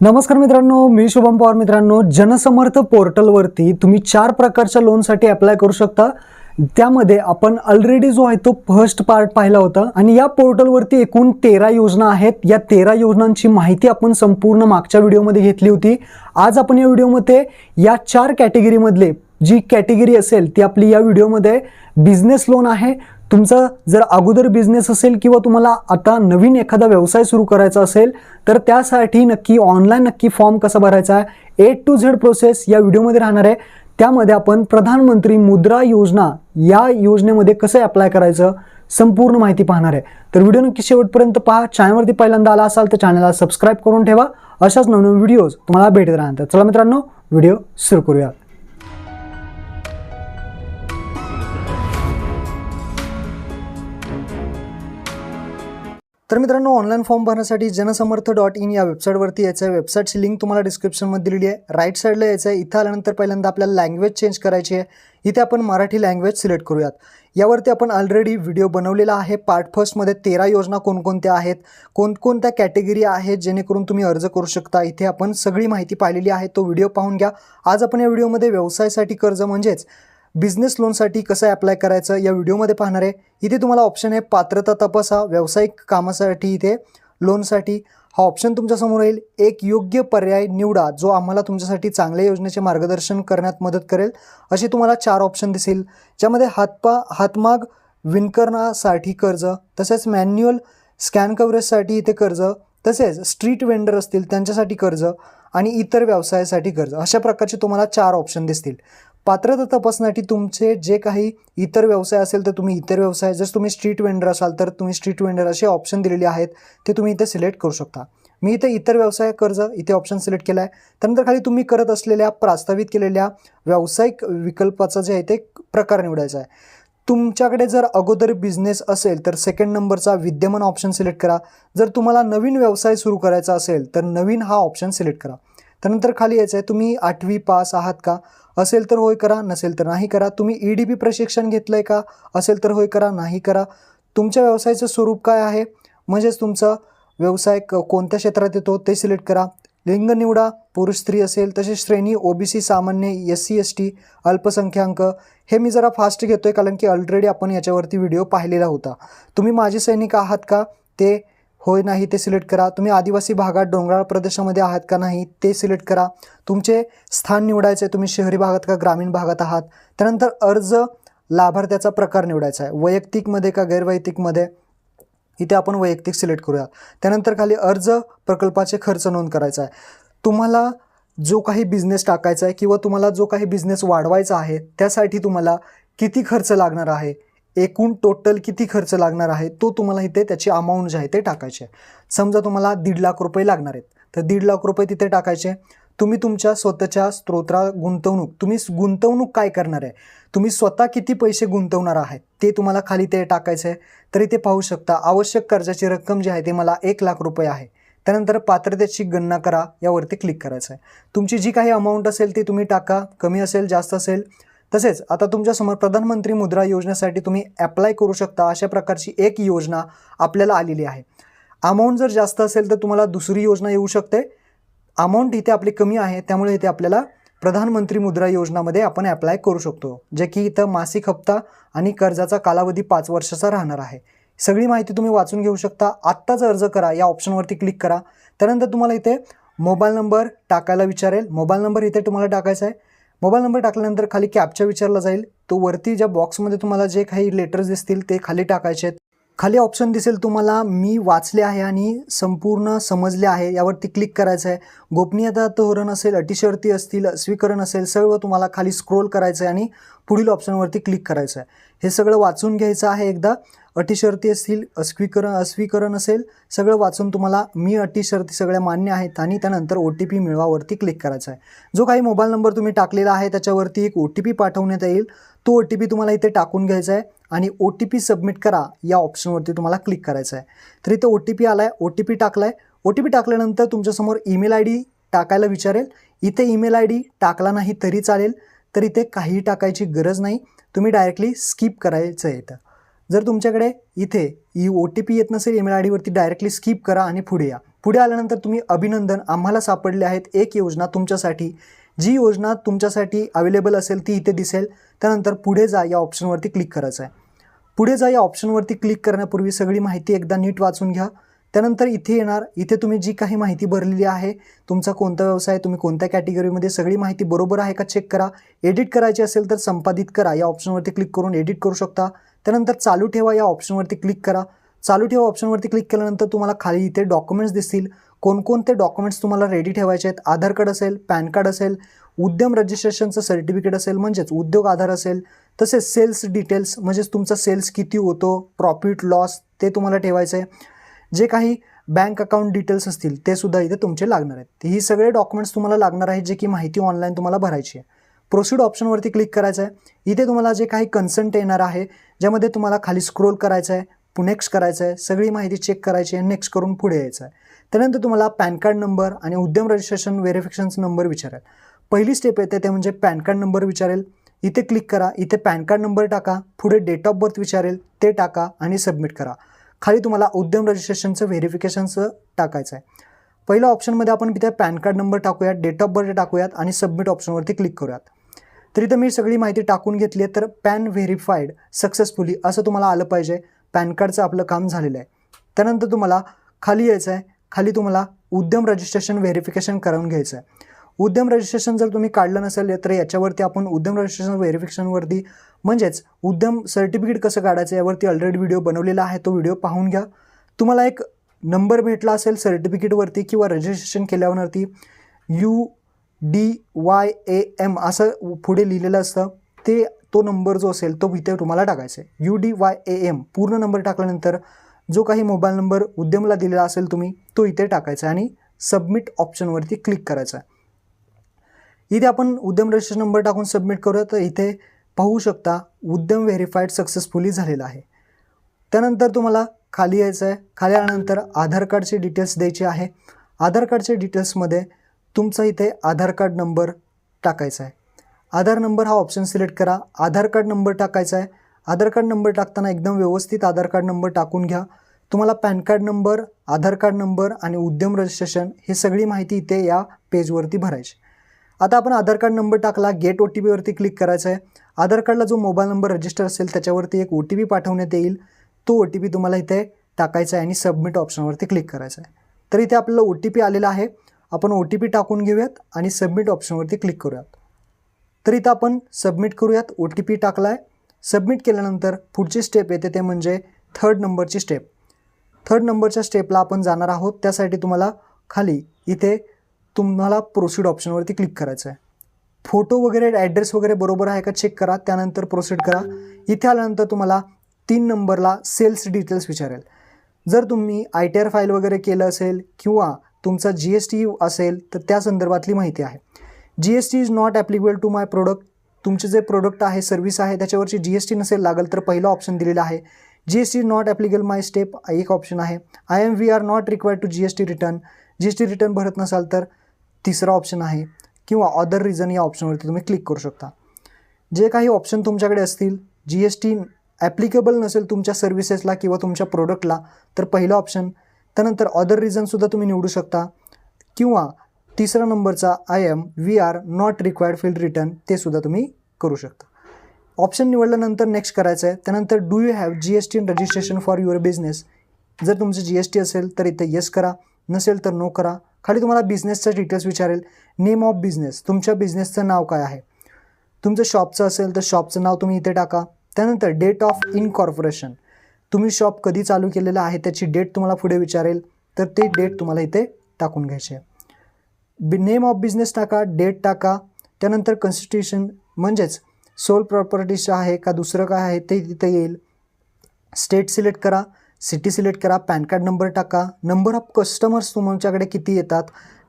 नमस्कार मित्रांनो, मी शुभम पवार. मित्रांनो, जनसमर्थ पोर्टलवरती तुम्ही 4 प्रकारच्या लोनसाठी अप्लाय करू शकता. त्यामध्ये आपण ऑलरेडी जो आहे तो फर्स्ट पार्ट पाहिला होता आणि या पोर्टलवरती एकूण 13 योजना आहेत. या 13 योजनांची माहिती आपण संपूर्ण मागच्या व्हिडिओमध्ये घेतली होती. आज आपण या व्हिडिओमध्ये या 4 कॅटेगरीमधले जी कॅटेगरी असेल ती आपली या व्हिडिओमध्ये बिझनेस लोन आहे. तुमचा जर अगोदर बिझनेस असेल किंवा तुम्हाला आता नवीन एखादा व्यवसाय सुरू करायचा असेल तर त्यासाठी नक्की ऑनलाईन फॉर्म कसा भरायचा आहे, A to Z प्रोसेस या व्हिडिओमध्ये राहणार आहे. त्यामध्ये आपण प्रधानमंत्री मुद्रा योजना या योजनेमध्ये कसं अप्लाय करायचं संपूर्ण माहिती पाहणार आहे. तर व्हिडिओ नक्की शेवटपर्यंत पहा. चॅनलवरती पहिल्यांदा आला असाल तर चॅनलला सबस्क्राईब करून ठेवा. अशाच नवीन व्हिडिओज तुम्हाला भेटत राहतात. चला मित्रांनो, व्हिडिओ सुरू करूया. तर मित्रांनो, ऑनलाईन फॉर्म भरण्यासाठी जनसमर्थ.in या वेबसाईटवरती यायचं आहे. वेबसाईटची लिंक तुम्हाला डिस्क्रिप्शनमध्ये दिलेली आहे. राईट साईडला यायचं आहे. इथं आल्यानंतर पहिल्यांदा आपल्याला लँग्वेज चेंज करायची आहे. इथे आपण मराठी लँग्वेज सिलेक्ट करूयात. यावरती आपण ऑलरेडी व्हिडिओ बनवलेला आहे. पार्ट फर्स्टमध्ये 13 योजना कोणकोणत्या आहेत, कोणकोणत्या कॅटेगरी आहेत जेणेकरून तुम्ही अर्ज करू शकता, इथे आपण सगळी माहिती पाहिलेली आहे. तो व्हिडिओ पाहून घ्या. आज आपण या व्हिडिओमध्ये व्यवसायासाठी कर्ज म्हणजेच बिझनेस लोनसाठी कसं अप्लाय करायचं या व्हिडिओमध्ये पाहणार आहे. इथे तुम्हाला ऑप्शन आहे पात्रता तपासा, व्यावसायिक कामासाठी इथे लोनसाठी हा ऑप्शन तुमच्यासमोर येईल. एक योग्य पर्याय निवडा जो आम्हाला तुमच्यासाठी चांगल्या योजनेचे मार्गदर्शन करण्यात मदत करेल. असे तुम्हाला 4 ऑप्शन दिसेल, ज्यामध्ये हातमाग विणकरणासाठी कर्ज, तसेच मॅन्युअल स्कॅन कव्हरेजसाठी इथे कर्ज, तसेच स्ट्रीट वेंडर असतील त्यांच्यासाठी कर्ज आणि इतर व्यवसायासाठी कर्ज, अशा प्रकारचे तुम्हाला 4 ऑप्शन दिसतील. पात्रता तपासण्यासाठी तुमचे जे काही इतर व्यवसाय असेल तर तुम्ही इतर व्यवसाय, जर तुम्ही स्ट्रीट वेंडर असाल तर तुम्ही स्ट्रीट वेंडर, असे ऑप्शन दिलेले आहेत ते तुम्ही इथे सिलेक्ट करू शकता. मी इथे इतर व्यवसाय कर्ज इथे ऑप्शन सिलेक्ट केला आहे. त्यानंतर खाली तुम्ही करत असलेल्या प्रस्तावित केलेल्या व्यावसायिक विकल्पाचा जे आहे ते प्रकार निवडायचा आहे. तुमच्याकडे जर अगोदर बिझनेस असेल तर सेकंड नंबरचा विद्यमान ऑप्शन सिलेक्ट करा. जर तुम्हाला नवीन व्यवसाय सुरू करायचा असेल तर नवीन हा ऑप्शन सिलेक्ट करा. त्यानंतर खाली यायचं आहे तुम्ही 8वी पास आहात का, असेल तर होय करा, नसेल तर नाही करा. तुम्ही EDP प्रशिक्षण घेतलं आहे का, असेल तर होय करा, नाही करा. तुमच्या व्यवसायाचं स्वरूप काय आहे, म्हणजेच तुमचा व्यवसाय कोणत्या क्षेत्रात येतो ते सिलेक्ट करा. लिंग निवडा, पुरुष स्त्री असेल, तसेच श्रेणी OBC सामान्य, SC ST अल्पसंख्याक. हे मी जरा फास्ट घेतोय कारण की ऑलरेडी आपण याच्यावरती व्हिडिओ पाहिलेला होता. तुम्ही माजी सैनिक आहात का, ते होय नाही ते सिलेक्ट करा. तुम्ही आदिवासी भागात डोंगराळ प्रदेशामध्ये आहात का नाही ते सिलेक्ट करा. तुमचे स्थान निवडायचे, तुम्ही शहरी भागात का ग्रामीण भागात आहात. त्यानंतर अर्ज लाभार्थ्याचा प्रकार निवडायचा आहे, वैयक्तिकमध्ये का गैरवैयक्तिकमध्ये, इथे आपण वैयक्तिक सिलेक्ट करूया. त्यानंतर खाली अर्ज प्रकल्पाचे खर्च नोंद करायचा आहे. तुम्हाला जो काही बिझनेस टाकायचा आहे किंवा तुम्हाला जो काही बिझनेस वाढवायचा आहे त्यासाठी तुम्हाला किती खर्च लागणार आहे, एकूण टोटल किती खर्च लागणार आहे तो तुम्हाला इथे त्याची अमाऊंट जे आहे ते टाकायचे आहे. समजा तुम्हाला 1.5 लाख रुपये लागणार आहेत तर 1.5 लाख रुपये तिथे टाकायचे. तुम्ही तुमच्या स्वतःच्या स्त्रोत्रात तुम्ही गुंतवणूक काय करणार आहे, तुम्ही स्वतः किती पैसे गुंतवणार आहात ते तुम्हाला खाली ते टाकायचं आहे. तर इथे पाहू शकता आवश्यक कर्जाची रक्कम जी आहे ते मला 1 लाख रुपये आहे. त्यानंतर पात्रतेची गणना करा यावरती क्लिक करायचं आहे. तुमची जी काही अमाऊंट असेल ती तुम्ही टाका, कमी असेल जास्त असेल. तसेच आता तुमच्यासमोर प्रधानमंत्री मुद्रा योजनेसाठी तुम्ही अप्लाय करू शकता अशा प्रकारची एक योजना आपल्याला आलेली आहे. अमाऊंट जर जास्त असेल तर तुम्हाला दुसरी योजना येऊ शकते. अमाऊंट इथे आपली कमी आहे त्यामुळे इथे आपल्याला प्रधानमंत्री मुद्रा योजनामध्ये आपण अप्लाय करू शकतो, जे की इथं मासिक हप्ता आणि कर्जाचा कालावधी 5 वर्षाचा राहणार आहे. सगळी माहिती तुम्ही वाचून घेऊ शकता. आत्ताच अर्ज करा या ऑप्शनवरती क्लिक करा. त्यानंतर तुम्हाला इथे मोबाईल नंबर टाकायला विचारेल. मोबाईल नंबर इथे तुम्हाला टाकायचा आहे. मोबाईल नंबर टाकल्यानंतर खाली कॅप्चा विचारला जाईल. तो वरती ज्या बॉक्समध्ये तुम्हाला जे काही लेटर्स दिसतील ते खाली टाकायचे आहेत. खाली ऑप्शन दिसेल तुम्हाला मी वाचले आहे आणि संपूर्ण समजले आहे यावरती क्लिक करायचं आहे. गोपनीयता धोरण असेल, अटी शर्ती असतील, स्वीकरण असेल, सर्व तुम्हाला खाली स्क्रोल करायचं आहे आणि पुढील ऑप्शनवरती क्लिक करायचं आहे. हे सगळं वाचून घ्यायचं आहे एकदा. अटी शर्ती असतील, अस्वीकरण असेल, सगळं वाचून तुम्हाला मी अटी शर्ती सगळ्या मान्य आहेत आणि त्यानंतर OTP मिळवावरती क्लिक करायचा आहे. जो काही मोबाईल नंबर तुम्ही टाकलेला आहे त्याच्यावरती एक OTP पाठवण्यात येईल. तो OTP तुम्हाला इथे टाकून घ्यायचा आहे आणि OTP सबमिट करा या ऑप्शनवरती तुम्हाला क्लिक करायचं आहे. तर इथे OTP आला आहे, OTP टाकला आहे. OTP टाकल्यानंतर तुमच्यासमोर ईमेल ID टाकायला विचारेल. इथे ईमेल ID टाकला नाही तरी चालेल, तर इथे काही टाकायची गरज नाही, तुम्ही डायरेक्टली स्किप करायचं आहे. जर तुमच्याकडे इथे OTP येत नसेल ईमेल ID वरती डायरेक्टली स्किप करा आणि पुढे या. पुढे आल्यानंतर तुम्ही अभिनंदन, आम्हाला सापडले आहेत एक योजना तुमच्यासाठी. जी योजना तुमच्यासाठी अवेलेबल असेल ती इथे दिसेल. त्यानंतर पुढे जा या ऑप्शनवरती क्लिक करायचं आहे. पुढे जा या ऑप्शनवरती क्लिक करण्यापूर्वी सगळी माहिती एकदा नीट वाचून घ्या. त्यानंतर इथे येणार, इथे तुम्ही जी काही माहिती भरलेली आहे, तुमचा कोणता व्यवसाय, तुम्ही कोणत्या कॅटेगरीमध्ये, सगळी माहिती बरोबर आहे का चेक करा. एडिट करायची असेल तर संपादित करा या ऑप्शनवरती क्लिक करून एडिट करू शकता. त्यानंतर चालू ठेवा या ऑप्शनवरती क्लिक करा. चालू ठेवा ऑप्शनवरती क्लिक केल्यानंतर तुम्हाला खाली इथे डॉक्युमेंट्स दिसतील. कोणकोणते डॉक्युमेंट्स तुम्हाला रेडी ठेवायचे आहेत. आधार कार्ड असेल, पॅन कार्ड असेल, उद्यम रजिस्ट्रेशनचं सर्टिफिकेट असेल म्हणजेच उद्योग आधार असेल, तसेच सेल्स डिटेल्स म्हणजेच तुमचा सेल्स किती होतो, प्रॉफिट लॉस ते तुम्हाला ठेवायचं आहे. जे काही बँक अकाउंट डिटेल्स असतील ते सुद्धा इथे तुमचे लागणार आहेत. ही सगळे डॉक्युमेंट्स तुम्हाला लागणार आहेत जे की माहिती ऑनलाईन तुम्हाला भरायची आहे. प्रोसीड ऑप्शनवरती क्लिक करायचं आहे. इथे तुम्हाला जे काही कन्सेंट येणार आहे ज्यामध्ये तुम्हाला खाली स्क्रोल करायचं आहे, नेक्स्ट करायचं आहे, सगळी माहिती चेक करायची आहे, नेक्स्ट करून पुढे यायचं आहे. त्यानंतर तुम्हाला पॅन कार्ड नंबर आणि उद्यम रजिस्ट्रेशन व्हेरिफिकेशनचा नंबर विचारेल. पहिली स्टेप येते ते म्हणजे पॅन कार्ड नंबर विचारेल. इथे क्लिक करा, इथे पॅन कार्ड नंबर टाका, पुढे डेट ऑफ बर्थ विचारेल ते टाका आणि सबमिट करा. खाली तुम्हाला उद्यम रजिस्ट्रेशनचं व्हेरिफिकेशनचं टाकायचं आहे. पहिल्या ऑप्शनमध्ये आपण इथे पॅन कार्ड नंबर टाकूयात, डेट ऑफ बर्थ टाकूयात आणि सबमिट ऑप्शनवरती क्लिक करूयात. तर इथं मी सगळी माहिती टाकून घेतली आहे. तर पॅन व्हेरीफाईड सक्सेसफुली असं तुम्हाला आलं पाहिजे. पॅन कार्डचं आपलं काम झालेलं आहे. त्यानंतर तुम्हाला खाली यायचं आहे. खाली तुम्हाला उद्यम रजिस्ट्रेशन व्हेरिफिकेशन करून घ्यायचं आहे. उद्यम रजिस्ट्रेशन जर तुम्ही काढलं नसेल तर याच्यावरती आपण उद्यम रजिस्ट्रेशन व्हेरिफिकेशनवरती म्हणजेच उद्यम सर्टिफिकेट कसं काढायचं यावरती ऑलरेडी व्हिडिओ बनवलेला आहे. तो व्हिडिओ पाहून घ्या. तुम्हाला एक नंबर भेटला असेल सर्टिफिकेटवरती किंवा रजिस्ट्रेशन केल्यावरती UDYAM असं पुढे लिहिलेलं असतं. तो नंबर जो असेल तो इथे तुम्हाला टाकायचा आहे. UDYAM पूर्ण नंबर टाकल्यानंतर जो काही मोबाईल नंबर उद्यमला दिलेला असेल तुम्ही तो इथे टाकायचा आणि सबमिट ऑप्शनवरती क्लिक करायचा आहे. इथे आपण उद्यम रजिस्ट्रेशन नंबर टाकून सबमिट करूया. तर इथे पाहू शकता उद्यम व्हेरीफाईड सक्सेसफुली झालेला आहे. त्यानंतर तुम्हाला खाली यायचं आहे. खाली आल्यानंतर आधार कार्डचे डिटेल्स द्यायचे आहे. आधार कार्डचे डिटेल्समध्ये तुमचा इथे आधार कार्ड नंबर टाकायचा आहे. आधार नंबर हा ऑप्शन सिलेक्ट करा. आधार कार्ड नंबर टाकायचा आहे. आधार कार्ड नंबर टाकताना एकदम व्यवस्थित आधार कार्ड नंबर टाकून घ्या. तुम्हाला पॅन कार्ड नंबर, आधार कार्ड नंबर आणि उद्यम रजिस्ट्रेशन हे सगळी माहिती इथे या पेजवरती भरायची. आता आपण आधार कार्ड नंबर टाकला, गेट OTP वरती क्लिक करायचं आहे. आधार कार्डला जो मोबाईल नंबर रजिस्टर असेल त्याच्यावरती एक OTP पाठवण्यात येईल. तो OTP तुम्हाला इथे टाकायचा आहे आणि सबमिट ऑप्शनवरती क्लिक करायचं आहे. तर इथे आपल्याला OTP आलेला आहे. आपण OTP टाकून घेऊयात आणि सबमिट ऑप्शनवरती क्लिक करूयात. तर इथं आपण सबमिट करूयात. OTP टाकला आहे. सबमिट केल्यानंतर पुढची स्टेप येते ते म्हणजे थर्ड नंबरची स्टेप. थर्ड नंबरच्या स्टेपला आपण जाणार आहोत. त्यासाठी तुम्हाला खाली इथे तुम्हाला प्रोसीड ऑप्शनवरती क्लिक करायचं आहे. फोटो वगैरे ॲड्रेस वगैरे बरोबर आहे का चेक करा. त्यानंतर प्रोसीड करा. इथे आल्यानंतर तुम्हाला 3 नंबरला सेल्स डिटेल्स विचारेल. जर तुम्ही ITR फाईल वगैरे केलं असेल किंवा तुमचा GST असेल तर त्या संदर्भातली माहिती आहे. GST is not applicable to my product. तुमचे जे प्रोडक्ट आहे, सर्व्हिस आहे त्याच्यावरची GST नसेल लागल तर पहिला ऑप्शन दिलेला आहे. GST is not applicable my step एक ऑप्शन आहे. we are not required to GST return. GST return भरत नसाल तर तिसरा ऑप्शन आहे किंवा अदर रिझन या ऑप्शनवरती तुम्ही क्लिक करू शकता. जे काही ऑप्शन तुमच्याकडे असतील, GST ॲप्लिकेबल नसेल तुमच्या सर्व्हिसेसला किंवा तुमच्या प्रोडक्टला तर पहिलं ऑप्शन. त्यानंतर अदर रिझनसुद्धा तुम्ही निवडू शकता किंवा तिसरा नंबरचा we are not required field return ते सुद्धा तुम्ही करू शकता. ऑप्शन निवडल्यानंतर नेक्स्ट करायचं आहे. त्यानंतर do you have GST in registration for your business. जर तुमचं GST असेल तर इथे येस करा, नसेल तर नो करा. खाली तुम्हाला बिझनेसचं डिटेल्स विचारेल. नेम ऑफ बिझनेस, तुमच्या बिझनेसचं नाव काय आहे. तुमचं शॉपचं असेल तर शॉपचं नाव तुम्ही इथे टाका. त्यानंतर डेट ऑफ इनकॉर्पोरेशन, तुम्ही शॉप कधी चालू केलेलं आहे त्याची डेट तुम्हाला पुढे विचारेल तर ते डेट तुम्हाला इथे टाकून घ्यायची आहे. नेम ऑफ बिझनेस टाका, डेट टाका. त्यानंतर कॉन्स्टिट्यूशन म्हणजेच सोल प्रॉपर्टीचं आहे का दुसरं काय आहे ते तिथे येईल. स्टेट सिलेक्ट करा, सिटी सिलेक्ट करा, पॅन कार्ड नंबर टाका. नंबर ऑफ कस्टमर्स तुमच्याकडे किती येतात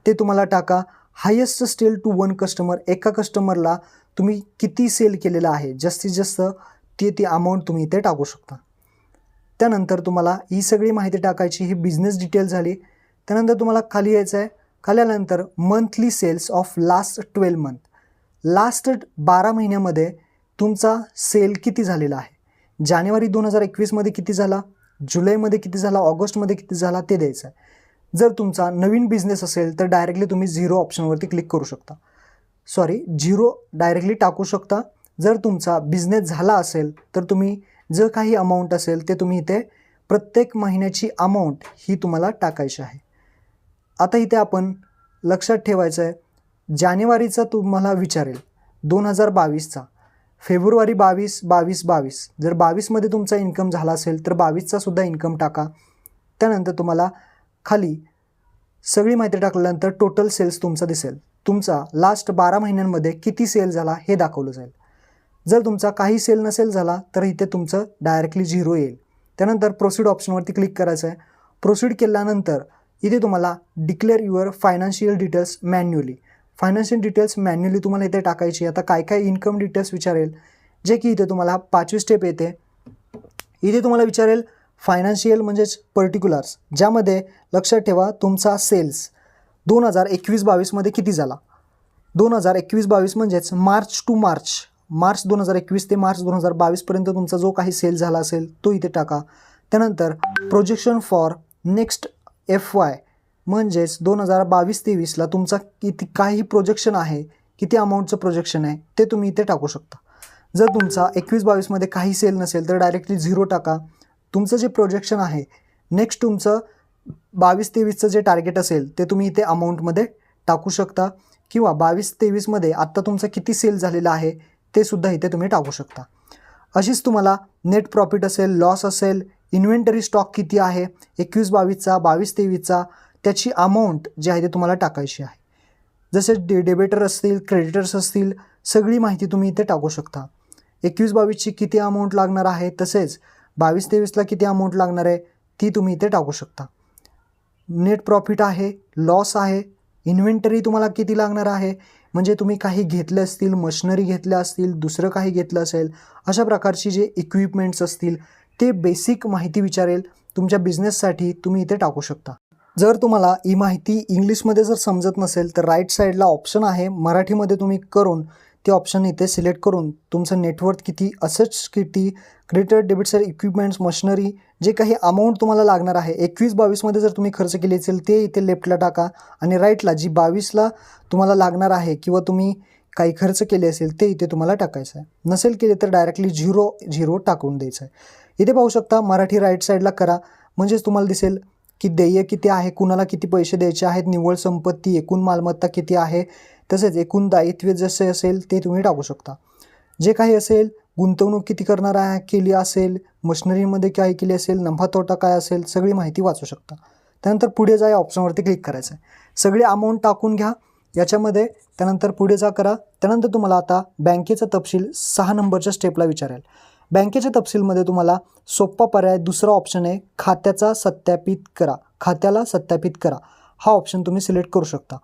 ते तुम्हाला टाका. हायेस्ट सेल टू 1 कस्टमर, एका कस्टमरला तुम्ही किती सेल केलेलं आहे जास्तीत जास्त ती अमाऊंट तुम्ही इथे टाकू शकता. त्यानंतर तुम्हाला ही सगळी माहिती टाकायची. ही बिझनेस डिटेल झाली. त्यानंतर तुम्हाला खाली यायचं आहे. खाली आल्यानंतर monthly sales of last 12 month, last 12 महिन्यामध्ये तुमचा सेल किती झालेला आहे. जानेवारी 2021मध्ये किती झाला, जुलैमध्ये किती झाला, ऑगस्टमध्ये किती झाला ते द्यायचं आहे. जर तुमचा नवीन बिझनेस असेल तर डायरेक्टली तुम्ही 0 ऑप्शनवरती क्लिक करू शकता. झिरो डायरेक्टली टाकू शकता. जर तुमचा बिझनेस झाला असेल तर तुम्ही जे काही अमाऊंट असेल ते तुम्ही इथे प्रत्येक महिन्याची अमाऊंट ही तुम्हाला टाकायची आहे. आता इथे आपण लक्षात ठेवायचं आहे, जानेवारीचा तुम्हाला विचारेल 2022चा, फेब्रुवारी 22 जर 22मध्ये तुमचा इन्कम झाला असेल तर 22चा सुद्धा इन्कम टाका. त्यानंतर तुम्हाला खाली सगळी माहिती टाकल्यानंतर टोटल सेल्स तुमचा दिसेल. तुमचा लास्ट 12 महिन्यांमध्ये किती सेल झाला हे दाखवलं जाईल. जर तुमचा काही सेल नसेल झाला तर इथे तुमचं डायरेक्टली 0 येईल. त्यानंतर प्रोसीड ऑप्शनवरती क्लिक करायचं आहे. प्रोसीड केल्यानंतर इथे तुम्हाला declare your financial details manually, financial details manually तुम्हाला इथे टाकायची. आता काय काय इन्कम डिटेल्स विचारेल, जे की इथे तुम्हाला 5वी स्टेप येते. इथे तुम्हाला विचारेल फायनान्शियल म्हणजेच पर्टिक्युलर्स, ज्यामध्ये लक्षात ठेवा तुमचा सेल्स 2021-22मध्ये किती झाला. 2021-22 म्हणजेच मार्च 2021 ते मार्च 2022पर्यंत तुमचा जो काही सेल झाला असेल तो इथे टाका. त्यानंतर प्रोजेक्शन फॉर नेक्स्ट FY म्हणजेच 2022-23ला तुमचा किती काही प्रोजेक्शन आहे, किती अमाऊंटचं प्रोजेक्शन आहे ते तुम्ही इथे टाकू शकता. जर तुमचा 21-22मध्ये काही सेल नसेल तर डायरेक्टली 0 टाका. तुमचं जे प्रोजेक्शन आहे नेक्स्ट तुमचं 22-23चं जे टार्गेट असेल ते तुम्ही इथे अमाऊंटमध्ये टाकू शकता, किंवा 22-23मध्ये आत्ता तुमचा किती सेल झालेला आहे ते सुद्धा इथे तुम्ही टाकू शकता. अशीच तुम्हाला नेट प्रॉफिट असेल, लॉस असेल, इन्व्हेंटरी स्टॉक किती आहे 21-22चा, 22-23चा, त्याची अमाऊंट जी आहे ते तुम्हाला टाकायची आहे. जसे डेबिटर असतील, क्रेडिटर्स असतील, सगळी माहिती तुम्ही इथे टाकू शकता. 21-22ची किती अमाऊंट लागणार आहे, तसेच 22-23ला किती अमाऊंट लागणार आहे ती तुम्ही इथे टाकू शकता. नेट प्रॉफिट आहे, लॉस आहे, इन्व्हेंटरी तुम्हाला किती लागणार आहे, म्हणजे तुम्ही काही घेतले असतील, मशिनरी घेतल्या असतील, दुसरं काही घेतलं असेल, अशा प्रकारची जे इक्विपमेंट्स असतील ते बेसिक माहिती विचारेल तुमच्या बिझनेससाठी तुम्ही इथे टाकू शकता. जर तुम्हाला ही माहिती इंग्लिशमध्ये जर समजत नसेल तर राईट साईडला ऑप्शन आहे मराठीमध्ये, तुम्ही करून ते ऑप्शन इथे सिलेक्ट करून तुमचं नेटवर्थ किती, असेट्स किती, credit debit side, equipments, machinery, जे काही अमाऊंट तुम्हाला लागणार आहे 21-22मध्ये जर तुम्ही खर्च केली असेल ते इथे लेफ्टला टाका, आणि राईटला जी 22ला तुम्हाला लागणार आहे किंवा तुम्ही काही खर्च केले असेल ते इथे तुम्हाला टाकायचं आहे. नसेल केले तर डायरेक्टली 0 टाकून द्यायचं आहे. इथे पाहू शकता मराठी राईट साईडला करा, म्हणजेच तुम्हाला दिसेल की देय किती आहे, कुणाला किती पैसे द्यायचे आहेत, निव्वळ संपत्ती, एकूण मालमत्ता किती आहे, तसेच एकूण दायित्व जसे असेल ते तुम्ही टाकू शकता. जे काही असेल, गुंतवणूक किती करणार आहे केली असेल, मशिनरीमध्ये काय केली असेल, नफा तोटा काय असेल, सगळी माहिती वाचू शकता. त्यानंतर पुढे जा या ऑप्शनवरती क्लिक करायचं आहे. सगळे अमाऊंट टाकून घ्या याच्यामध्ये. त्यानंतर पुढे जा करा. त्यानंतर तुम्हाला आता बँकेचा तपशील 6 नंबरच्या स्टेपला विचारेल. बँकेच्या तपशीलमध्ये तुम्हाला सोपा पर्याय दुसरा ऑप्शन आहे, खात्याला सत्यापित करा. हा ऑप्शन तुम्ही सिलेक्ट करू शकता.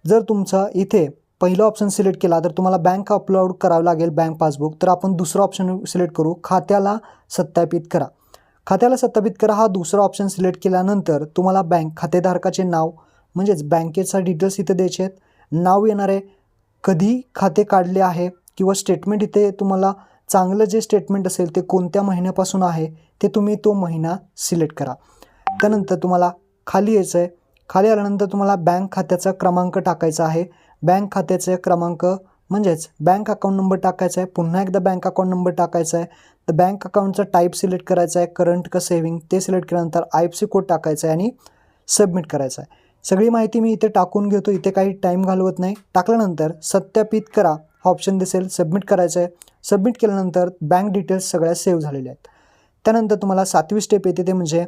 जर तुमचा इथे पहिला ऑप्शन सिलेक्ट केला तर तुम्हाला बँक अपलोड करावं लागेल, बँक पासबुक. तर आपण दुसरा ऑप्शन सिलेक्ट करू, खात्याला सत्यापित करा. खात्याला सत्यापित करा हा दुसरा ऑप्शन सिलेक्ट केल्यानंतर तुम्हाला बँक खातेधारकाचे नाव म्हणजेच बँकेचा डिटेल्स इथे द्यायचे आहेत, नाव येणार आहे, कधी खाते काढले आहे किंवा स्टेटमेंट इथे तुम्हाला चांगलं जे स्टेटमेंट असेल ते कोणत्या महिन्यापासून आहे ते तुम्ही तो महिना सिलेक्ट करा. त्यानंतर तुम्हाला खाली यायचं आहे. खाली आल्यानंतर तुम्हाला बँक खात्याचा क्रमांक टाकायचा आहे. बँक खात्याचा क्रमांक म्हणजेच बँक अकाउंट नंबर टाकायचा आहे. पुन्हा एकदा बँक अकाउंट नंबर टाकायचा आहे. तर बँक अकाउंटचा टाईप सिलेक्ट करायचा आहे, करंट का सेव्हिंग ते सिलेक्ट केल्यानंतर IFSC कोड टाकायचा आहे आणि सबमिट करायचा आहे. सगळी माहिती मी इथे टाकून घेतो, इथे काही टाईम घालवत नाही. टाकल्यानंतर सत्यापित करा हा ऑप्शन दिसेल, सबमिट करायचं आहे. सबमिट केल्यानंतर बँक डिटेल्स सगळ्या सेव्ह झालेल्या आहेत. त्यानंतर तुम्हाला 7वी स्टेप येते ते म्हणजे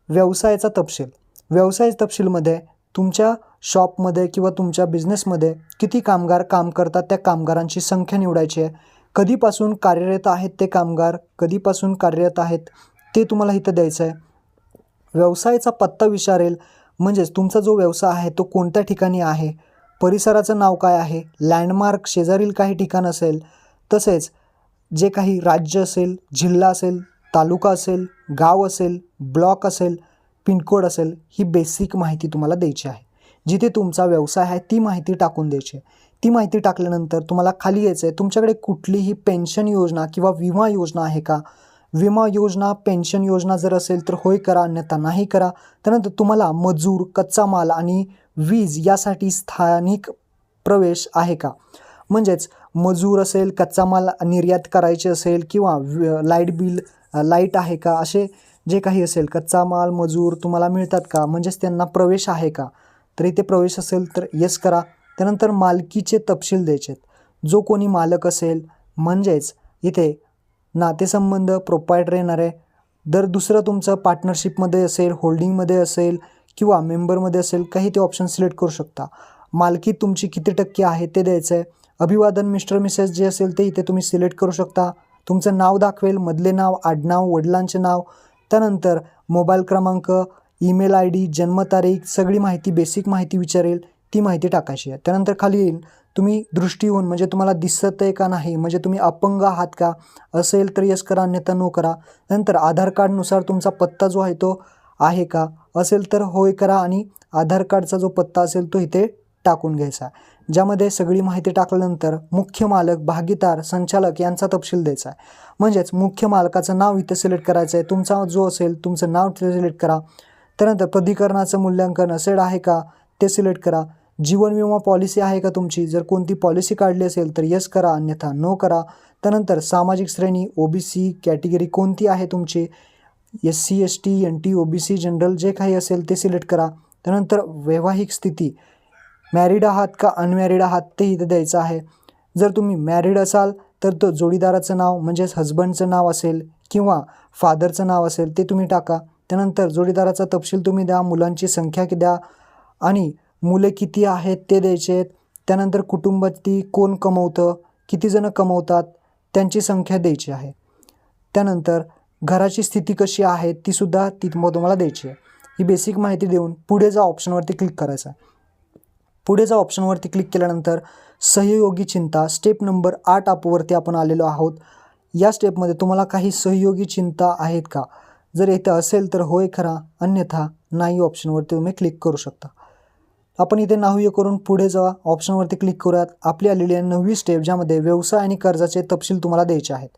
व्यवसायाचा तपशील. व्यवसाय तपशीलमध्ये तुमच्या शॉपमध्ये किंवा तुमच्या बिझनेसमध्ये किती कामगार काम करतात त्या कामगारांची संख्या निवडायची आहे. कधीपासून कार्यरत आहेत ते कामगार, कधीपासून कार्यरत आहेत ते तुम्हाला इथं द्यायचं आहे. व्यवसायाचा पत्ता विचारेल, म्हणजेच तुमचा जो व्यवसाय आहे तो कोणत्या ठिकाणी आहे, परिसराचं नाव काय आहे, लँडमार्क शेजारील काही ठिकाण असेल, तसेच जे काही राज्य असेल, जिल्हा असेल, तालुका असेल, गाव असेल, ब्लॉक असेल, पिनकोड असेल, ही बेसिक माहिती तुम्हाला द्यायची आहे. जिथे तुमचा व्यवसाय आहे ती माहिती टाकून द्यायची आहे. ती माहिती टाकल्यानंतर तुम्हाला खाली यायचं आहे, तुमच्याकडे कुठलीही पेन्शन योजना किंवा विमा योजना आहे का, विमा योजना, पेन्शन योजना जर असेल तर होय करा, अन्यथा नाही करा. त्यानंतर तुम्हाला मजूर, कच्चा माल आणि वीज यासाठी स्थानिक प्रवेश आहे का? म्हणजेच मजूर असेल, कच्चा माल निर्यात करायचे असेल किंवा लाईट बिल लाईट आहे का, असे जे काही असेल कच्चा माल, मजूर तुम्हाला मिळतात का, म्हणजेच त्यांना प्रवेश आहे का? तर इथे प्रवेश असेल तर येस करा. त्यानंतर मालकीचे तपशील द्यायचे आहेत. जो कोणी मालक असेल म्हणजेच इथे नातेसंबंध प्रोप्रायटर येणार आहे. जर दुसरं तुमचं पार्टनरशिपमध्ये असेल, होल्डिंगमध्ये असेल किंवा मेंबरमध्ये असेल, काही ते ऑप्शन सिलेक्ट करू शकता. मालकी तुमची किती टक्के आहे ते द्यायचं आहे. अभिवादन मिस्टर मिसेस जे असेल ते इथे तुम्ही सिलेक्ट करू शकता. तुमचं नाव दाखवेल, मधले नाव, आडनाव, वडिलांचे नाव, त्यानंतर मोबाईल क्रमांक, ईमेल ID, जन्मतारीख, सगळी माहिती, बेसिक माहिती विचारेल, ती माहिती टाकायची आहे. त्यानंतर खाली येईल तुम्ही दृष्टीहून म्हणजे तुम्हाला दिसत आहे का नाही, म्हणजे तुम्ही अपंग आहात का, असेल तर यस करा, अन्यथा नो करा. नंतर आधार कार्डनुसार तुमचा पत्ता जो आहे तो आहे का, असेल तर होय करा आणि आधार कार्डचा जो पत्ता असेल तो इथे टाकून घ्यायचा. ज्यामध्ये सगळी माहिती टाकल्यानंतर मुख्य मालक, भागीदार, संचालक यांचा तपशील द्यायचा आहे. म्हणजेच मुख्य मालकाचं नाव इथे सिलेक्ट करायचं आहे. तुमचा जो असेल तुमचं नाव तिथे सिलेक्ट करा. त्यानंतर प्राधिकरणाचं मूल्यांकन असेल आहे का ते सिलेक्ट करा. जीवन विमा पॉलिसी आहे का तुमची, जर कोणती पॉलिसी काढली असेल तर यस करा, अन्यथा नो करा. त्यानंतर सामाजिक श्रेणी OBC कॅटेगरी कोणती आहे तुमची, SC ST NT OBC general जे काही असेल ते सिलेक्ट करा. त्यानंतर वैवाहिक स्थिती, मॅरिड आहात का अनमॅरिड आहात ते इथे द्यायचं आहे. जर तुम्ही मॅरिड असाल तर तो जोडीदाराचं नाव म्हणजेच हजबंडचं नाव असेल किंवा फादरचं नाव असेल ते तुम्ही टाका. त्यानंतर जोडीदाराचा तपशील तुम्ही द्या, मुलांची संख्या द्या आणि मुले किती आहेत ते द्यायचे आहेत. त्यानंतर कुटुंबातील कोण कमवतं, किती जणं कमवतात त्यांची संख्या द्यायची आहे. त्यानंतर घराची स्थिती कशी आहे ती सुद्धा तुम्हाला द्यायची आहे. ही बेसिक माहिती देऊन पुढे जा ऑप्शनवरती क्लिक करायचं आहे. पुढे जा ऑप्शनवरती क्लिक केल्यानंतर सहयोगी चिंता स्टेप नंबर 8 आपवरती आपण आलेलो आहोत. या स्टेपमध्ये तुम्हाला काही सहयोगी चिंता आहेत का, जर इथं असेल तर होय करा, अन्यथा नाही ऑप्शनवरती तुम्ही क्लिक करू शकता. आपण इथे नाहीये करून पुढे जा ऑप्शनवरती क्लिक करूयात. आपली आलेली आहे 9वी स्टेप, ज्यामध्ये व्यवसाय आणि कर्जाचे तपशील तुम्हाला द्यायचे आहेत.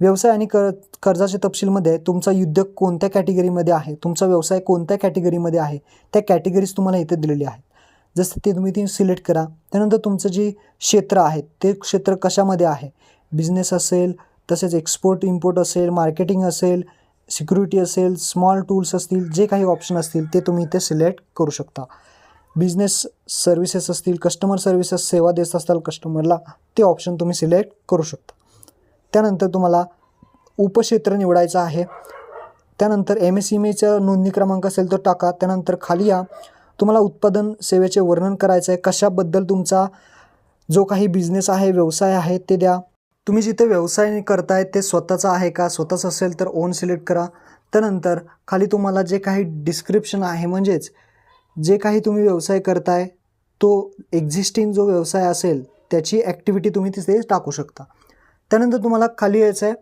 व्यवसाय आणि कर्जाचे तपशीलमध्ये तुमचा उद्योग कोणत्या कॅटेगरीमध्ये आहे, तुमचा व्यवसाय कोणत्या कॅटेगरीमध्ये आहे, त्या कॅटेगरीज तुम्हाला इथे दिलेली आहेत. जसं ते तुम्ही ती सिलेक्ट करा. त्यानंतर तुमचं जे क्षेत्र आहे ते क्षेत्र कशामध्ये आहे, बिझनेस असेल, तसेच एक्सपोर्ट इम्पोर्ट असेल, मार्केटिंग असेल, सिक्युरिटी असेल, स्मॉल टूल्स असतील, जे काही ऑप्शन असतील ते तुम्ही इथे सिलेक्ट करू शकता. बिझनेस सर्व्हिसेस असतील, कस्टमर सर्व्हिसेस सेवा देत असताल कस्टमरला, ते ऑप्शन तुम्ही सिलेक्ट करू शकता. त्यानंतर तुम्हाला उपक्षेत्र निवडायचं आहे. त्यानंतर MSMEचा नोंदणी क्रमांक असेल तो टाका. त्यानंतर खाली या, तुम्हाला उत्पादन सेवेचे वर्णन करायचं आहे, कशाबद्दल तुमचा जो काही बिझनेस आहे, व्यवसाय आहे ते द्या. तुम्ही जिथे व्यवसाय करताय ते स्वतःचा आहे का, स्वतःच असेल तर ओन सिलेक्ट करा. त्यानंतर खाली तुम्हाला जे काही डिस्क्रिप्शन आहे, म्हणजेच जे काही तुम्ही व्यवसाय करताय तो एक्झिस्टिंग जो व्यवसाय असेल त्याची ॲक्टिव्हिटी तुम्ही तिथे टाकू शकता. त्यानंतर तुम्हाला खाली यायचं आहे.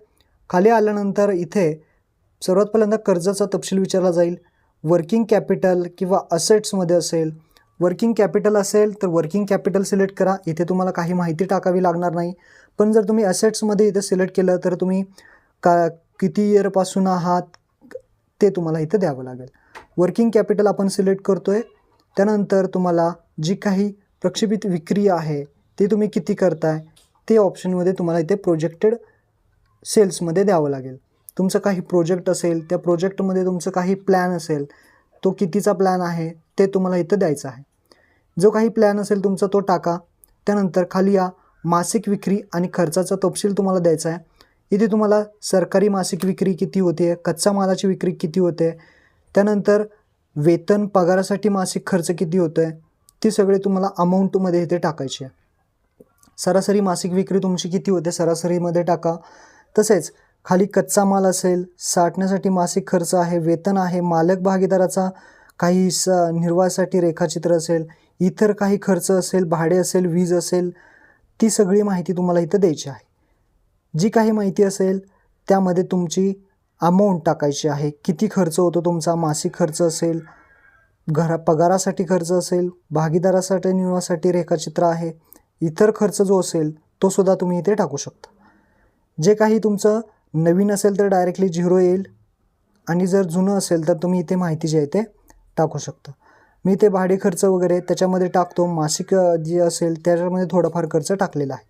खाली आल्यानंतर इथे सर्वात पहिल्यांदा कर्जाचा तपशील विचारला जाईल. वर्किंग कॅपिटल किंवा असेट्समध्ये असेल, वर्किंग कॅपिटल असेल तर वर्किंग कॅपिटल सिलेक्ट करा. इथे तुम्हाला काही माहिती टाकावी लागणार नाही. पण जर तुम्ही असेट्समध्ये इथे सिलेक्ट केलं तर तुम्ही किती इयरपासून आहात ते तुम्हाला इथे द्यावं लागेल. वर्किंग कॅपिटल आपण सिलेक्ट करतो आहे. त्यानंतर तुम्हाला जी काही प्रक्षेपित विक्री आहे ती तुम्ही किती करताय ते ऑप्शनमध्ये तुम्हाला इथे प्रोजेक्टेड सेल्समध्ये द्यावं लागेल. तुमचं काही प्रोजेक्ट असेल, त्या प्रोजेक्टमध्ये तुमचं काही प्लॅन असेल, तो कितीचा प्लॅन आहे ते तुम्हाला इथं द्यायचं आहे. जो काही प्लॅन असेल तुमचा तो टाका. त्यानंतर खाली या, मासिक विक्री आणि खर्चाचा तपशील तुम्हाला द्यायचा आहे. इथे तुम्हाला सरकारी मासिक विक्री किती होते, कच्चा मालाची विक्री किती होते, त्यानंतर वेतन पगारासाठी मासिक खर्च किती होतो आहे, ती सगळे तुम्हाला अमाऊंटमध्ये इथे टाकायची आहे. सरासरी मासिक विक्री तुमची किती होते सरासरीमध्ये टाका. तसेच खाली कच्चा माल असेल, साठण्यासाठी मासिक खर्च आहे, वेतन आहे, मालक भागीदाराचा काही निर्वाहासाठी रेखाचित्र असेल, इतर काही खर्च असेल, भाडे असेल, वीज असेल, ती सगळी माहिती तुम्हाला इथं द्यायची आहे. जी काही माहिती असेल त्यामध्ये तुमची अमाऊंट टाकायची आहे. किती खर्च होतो तुमचा, मासिक खर्च असेल, पगारासाठी खर्च असेल, भागीदारासाठी निर्वाहासाठी रेखाचित्र आहे, इतर खर्च जो असेल तो सुद्धा तुम्ही इथे टाकू शकता. जे काही तुमचं नवीन असेल तर डायरेक्टली 0 येईल आणि जर जुनं असेल तर तुम्ही इथे माहिती जी आहे ते टाकू शकता. मी इथे भाडे खर्च वगैरे त्याच्यामध्ये टाकतो. मासिक जे असेल त्याच्यामध्ये थोडाफार खर्च टाकलेला आहे.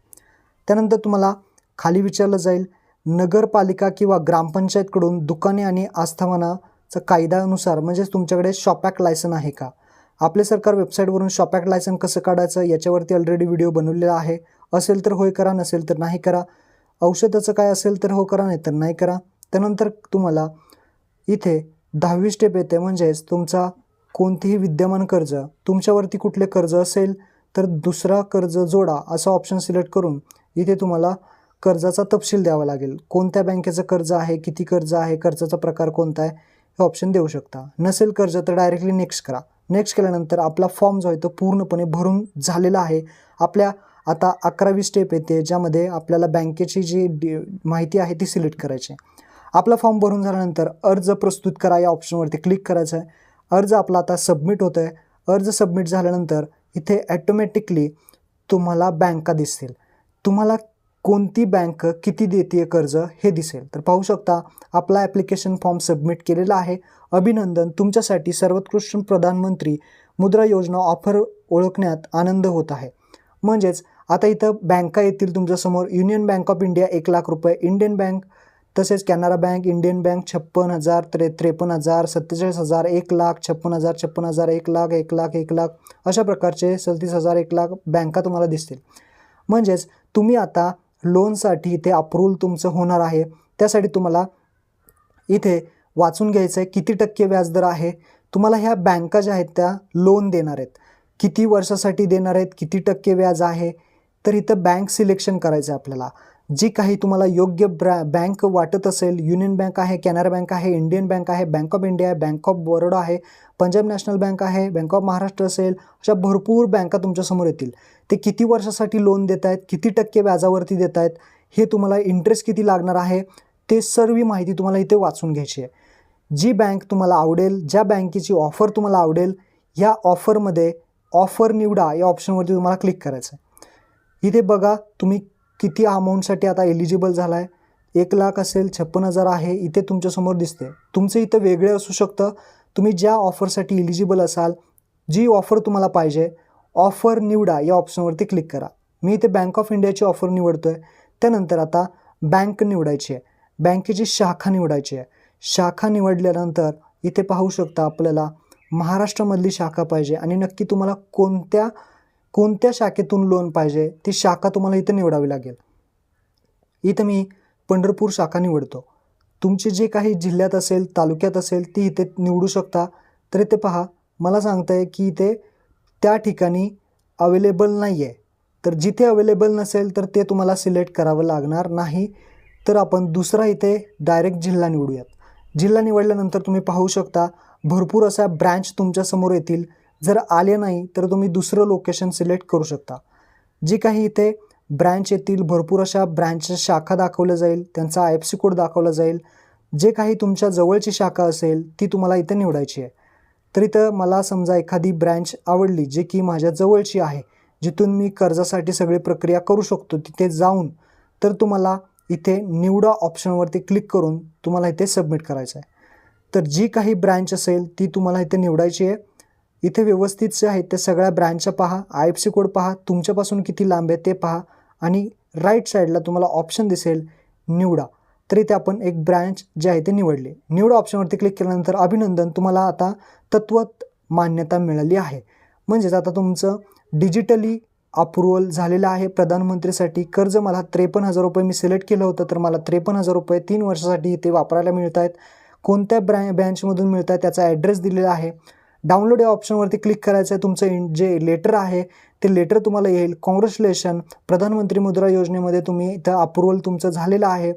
त्यानंतर तुम्हाला खाली विचारलं जाईल नगरपालिका किंवा ग्रामपंचायतकडून दुकाने आणि आस्थापनाचा कायद्यानुसार म्हणजेच तुमच्याकडे शॉप ॲक्ट लायसन आहे का. आपले सरकार वेबसाईटवरून शॉप ॲक्ट लायसन कसं काढायचं याच्यावरती ऑलरेडी व्हिडिओ बनवलेला आहे. असेल तर होय करा, नसेल तर नाही करा. औषधाचं काय असेल तर हो करा, नाही तर नाही करा. त्यानंतर तुम्हाला इथे 10वी स्टेप येते, म्हणजेच तुमचा कोणतेही विद्यमान कर्ज, तुमच्यावरती कुठले कर्ज असेल तर दुसरा कर्ज जोडा असा ऑप्शन सिलेक्ट करून इथे तुम्हाला कर्जाचा तपशील द्यावा लागेल. कोणत्या बँकेचं कर्ज आहे, किती कर्ज आहे, कर्जाचा प्रकार कोणता आहे हे ऑप्शन देऊ शकता. नसेल कर्ज तर डायरेक्टली नेक्स्ट करा. नेक्स्ट केल्यानंतर आपला फॉर्म जो आहे तो पूर्णपणे भरून झालेला आहे. आपल्या आता 11वी स्टेप येते, ज्यामध्ये आपल्याला बँकेची जी माहिती आहे ती सिलेक्ट करायची. आपला फॉर्म भरून झाल्यानंतर अर्ज प्रस्तुत करा या ऑप्शनवरती क्लिक करायचं आहे. अर्ज आपला आता सबमिट होतो आहे. अर्ज सबमिट झाल्यानंतर इथे ॲटोमॅटिकली तुम्हाला बँका दिसतील. तुम्हाला कोणती बँक किती देते कर्ज हे दिसेल. तर पाहू शकता आपला ॲप्लिकेशन फॉर्म सबमिट केलेला आहे. अभिनंदन, तुमच्यासाठी सर्वोत्कृष्ट प्रधानमंत्री मुद्रा योजना ऑफर ओळखण्यात आनंद होत आहे. म्हणजेच आता इथं बँका येतील तुमच्यासमोर. युनियन बँक ऑफ इंडिया 1,00,000 रुपये, इंडियन बँक, तसेच कॅनरा बँक, इंडियन बँक 56,000, 53,000, 47,000, 1,00,000, 56,000, 56,000, 1,00,000, 1,00,000, 1,00,000 अशा प्रकारचे 37,000, 1,00,000 बँका तुम्हाला दिसतील. म्हणजेच तुम्ही आता लोनसाठी इथे अप्रूव्हल तुमचं होणार आहे. त्यासाठी तुम्हाला इथे वाचून घ्यायचं आहे किती टक्के व्याजदर आहे. तुम्हाला ह्या बँका ज्या आहेत त्या लोन देणार आहेत, किती वर्षासाठी देणार आहेत, किती टक्के व्याज आहे. तर इथं बँक सिलेक्शन करायचं आहे आपल्याला. जी काही तुम्हाला योग्य बँक वाटत असेल, युनियन बँक आहे, कॅनरा बँक आहे, इंडियन बँक आहे, बँक ऑफ इंडिया आहे, बँक ऑफ बरोडा आहे, पंजाब नॅशनल बँक आहे, बँक ऑफ महाराष्ट्र असेल, अशा भरपूर बँका तुमच्यासमोर येतील. ते किती वर्षासाठी लोन देत आहेत, किती टक्के व्याजावरती देत आहेत, हे तुम्हाला इंटरेस्ट किती लागणार आहे, ते सर्व माहिती तुम्हाला इथे वाचून घ्यायची आहे. जी बँक तुम्हाला आवडेल, ज्या बँकेची ऑफर तुम्हाला आवडेल, या ऑफरमध्ये ऑफर निवडा या ऑप्शनवरती तुम्हाला क्लिक करायचं आहे. इथे बघा तुम्ही किती अमाऊंटसाठी आता एलिजिबल झाला आहे. 1,00,000 असेल, 56,000 आहे, इथे तुमच्यासमोर दिसते. तुमचं इथं वेगळे असू शकतं. तुम्ही ज्या ऑफरसाठी एलिजिबल असाल, जी ऑफर तुम्हाला पाहिजे, ऑफर निवडा या ऑप्शनवरती क्लिक करा. मी इथे बँक ऑफ इंडियाची ऑफर निवडतो आहे. त्यानंतर आता बँक निवडायची आहे, बँकेची शाखा निवडायची आहे. शाखा निवडल्यानंतर इथे पाहू शकता आपल्याला महाराष्ट्रामधली शाखा पाहिजे आणि नक्की तुम्हाला कोणत्या शाखेतून लोन पाहिजे ती शाखा तुम्हाला इथं निवडावी लागेल. इथं मी पंढरपूर शाखा निवडतो. तुमचे जे काही जिल्ह्यात असेल, तालुक्यात असेल ती इथे निवडू शकता. तर इथे पहा मला सांगतं आहे की इथे त्या ठिकाणी अवेलेबल नाही आहे. तर जिथे अवेलेबल नसेल तर ते तुम्हाला सिलेक्ट करावं लागणार नाही. तर आपण दुसरा इथे डायरेक्ट जिल्हा निवडूयात. जिल्हा निवडल्यानंतर तुम्ही पाहू शकता भरपूर अशा ब्रँच तुमच्यासमोर येतील. जर आले नाही तर तुम्ही दुसरं लोकेशन सिलेक्ट करू शकता. जी काही इथे ब्रँच येतील, भरपूर अशा ब्रँचच्या शाखा दाखवल्या जाईल, त्यांचा IFSC कोड दाखवला जाईल. जे काही तुमच्या जवळची शाखा असेल ती तुम्हाला इथे निवडायची आहे. तर इथं मला समजा एखादी ब्रँच आवडली जी की माझ्या जवळची आहे, जिथून मी कर्जासाठी सगळी प्रक्रिया करू शकतो, तिथे जाऊन तर तुम्हाला इथे निवडा ऑप्शनवरती क्लिक करून तुम्हाला इथे सबमिट करायचं आहे. तर जी काही ब्रँच असेल ती तुम्हाला इथे निवडायची आहे. इथे व्यवस्थित जे आहेत ते सगळ्या ब्रँचच्या पहा, IFSC कोड पहा, तुमच्यापासून किती लांब आहे ते पहा आणि राईट साईडला तुम्हाला ऑप्शन दिसेल निवडा. तर इथे आपण एक ब्रँच जे आहे ते निवडले. निवडा ऑप्शनवरती क्लिक केल्यानंतर अभिनंदन, तुम्हाला आता तत्वत मान्यता मिळाली आहे. म्हणजेच आता तुमचं डिजिटली अप्रूव्हल झालेलं आहे. प्रधानमंत्रीसाठी कर्ज मला 53,000 रुपये मी सिलेक्ट केलं होतं, तर मला 53,000 रुपये 3 वर्षासाठी इथे वापरायला मिळत आहेत. कोणत्या बँचमधून मिळत आहे त्याचा ॲड्रेस दिलेला आहे. डाउनलोड या ऑप्शनवरती क्लिक करायचं आहे. तुमचं जे लेटर आहे ते लेटर तुम्हाला येईल. कॉंग्रॅच्युलेशन, प्रधानमंत्री मुद्रा योजनेमध्ये तुम्ही इथं अप्रूव्हल तुमचं झालेलं आहे.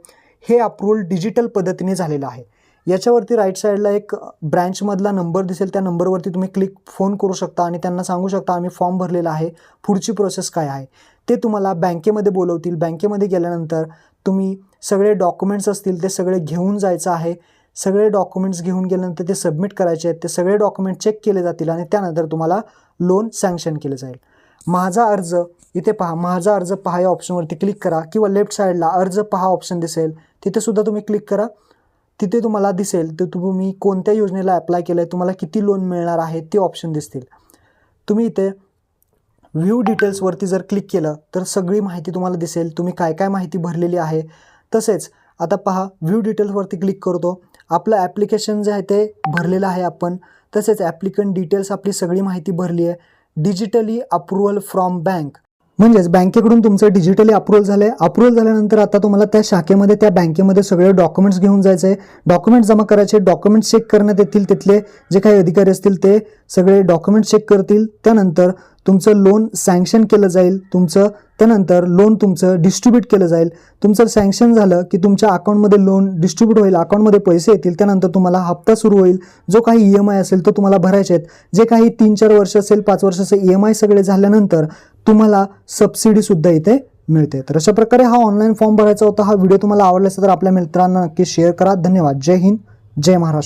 हे अप्रूव्हल डिजिटल पद्धतीने झालेलं आहे. याच्यावरती राईट साईडला एक ब्रँचमधला नंबर दिसेल, त्या नंबरवरती तुम्ही फोन करू शकता आणि त्यांना सांगू शकता आम्ही फॉर्म भरलेला आहे, पुढची प्रोसेस काय आहे. ते तुम्हाला बँकेमध्ये बोलवतील. बँकेमध्ये गेल्यानंतर तुम्ही सगळे डॉक्युमेंट्स असतील ते सगळे घेऊन जायचं आहे. सगळे डॉक्युमेंट्स घेऊन गेल्यानंतर ते सबमिट करायचे आहेत. ते सगळे डॉक्युमेंट चेक केले जातील आणि त्यानंतर तुम्हाला लोन सँक्शन केलं जाईल. माझा अर्ज इथे पहा, माझा अर्ज पहा या ऑप्शनवरती क्लिक करा किंवा लेफ्ट साईडला अर्ज पहा ऑप्शन दिसेल, तिथे सुद्धा तुम्ही क्लिक करा. तिथे तुम्हाला दिसेल तर तुम्ही कोणत्या योजनेला अप्लाय केलं आहे, तुम्हाला किती लोन मिळणार आहे ते ऑप्शन दिसतील. तुम्ही इथे व्ह्यू डिटेल्सवरती जर क्लिक केलं तर सगळी माहिती तुम्हाला दिसेल, तुम्ही काय काय माहिती भरलेली आहे. तसेच आता पहा, व्ह्यू डिटेल्सवरती क्लिक करतो, आपलं ॲप्लिकेशन जे आहे ते भरलेलं आहे आपण. तसेच ॲप्लिकंट डिटेल्स आपली सगळी माहिती भरली आहे. डिजिटली अप्रुव्हल फ्रॉम बँक, म्हणजेच बँकेकडून तुमचं डिजिटली अप्रुव्हल झालं आहे. अप्रुव्हल झाल्यानंतर आता तुम्हाला त्या शाखेमध्ये, त्या बँकेमध्ये सगळे डॉक्युमेंट्स घेऊन जायचं आहे. डॉक्युमेंट्स जमा करायचे, डॉक्युमेंट्स चेक करण्यात येतील, तिथले जे काही अधिकारी असतील ते सगळे डॉक्युमेंट्स चेक करतील. त्यानंतर तुमचं लोन सँक्शन केलं जाईल, त्यानंतर लोन तुमचं डिस्ट्रीब्यूट केलं जाईल. तुमचं सँक्शन झालं की तुमच्या अकाउंटमध्ये लोन डिस्ट्रीब्यूट होईल, अकाउंटमध्ये पैसे येतील. त्यानंतर तुम्हाला हप्ता सुरू होईल, जो काही EMI असेल तो तुम्हाला भरायचे आहेत. जे काही 3-4 वर्ष असेल, 5 वर्षाचे EMI सगळे झाल्यानंतर तुम्हाला सबसिडीसुद्धा इथे मिळते. तर अशा प्रकारे हा ऑनलाईन फॉर्म भरायचा होता. हा व्हिडिओ तुम्हाला आवडला असेल तर आपल्या मित्रांना नक्की शेअर करा. धन्यवाद. जय हिंद, जय महाराष्ट्र.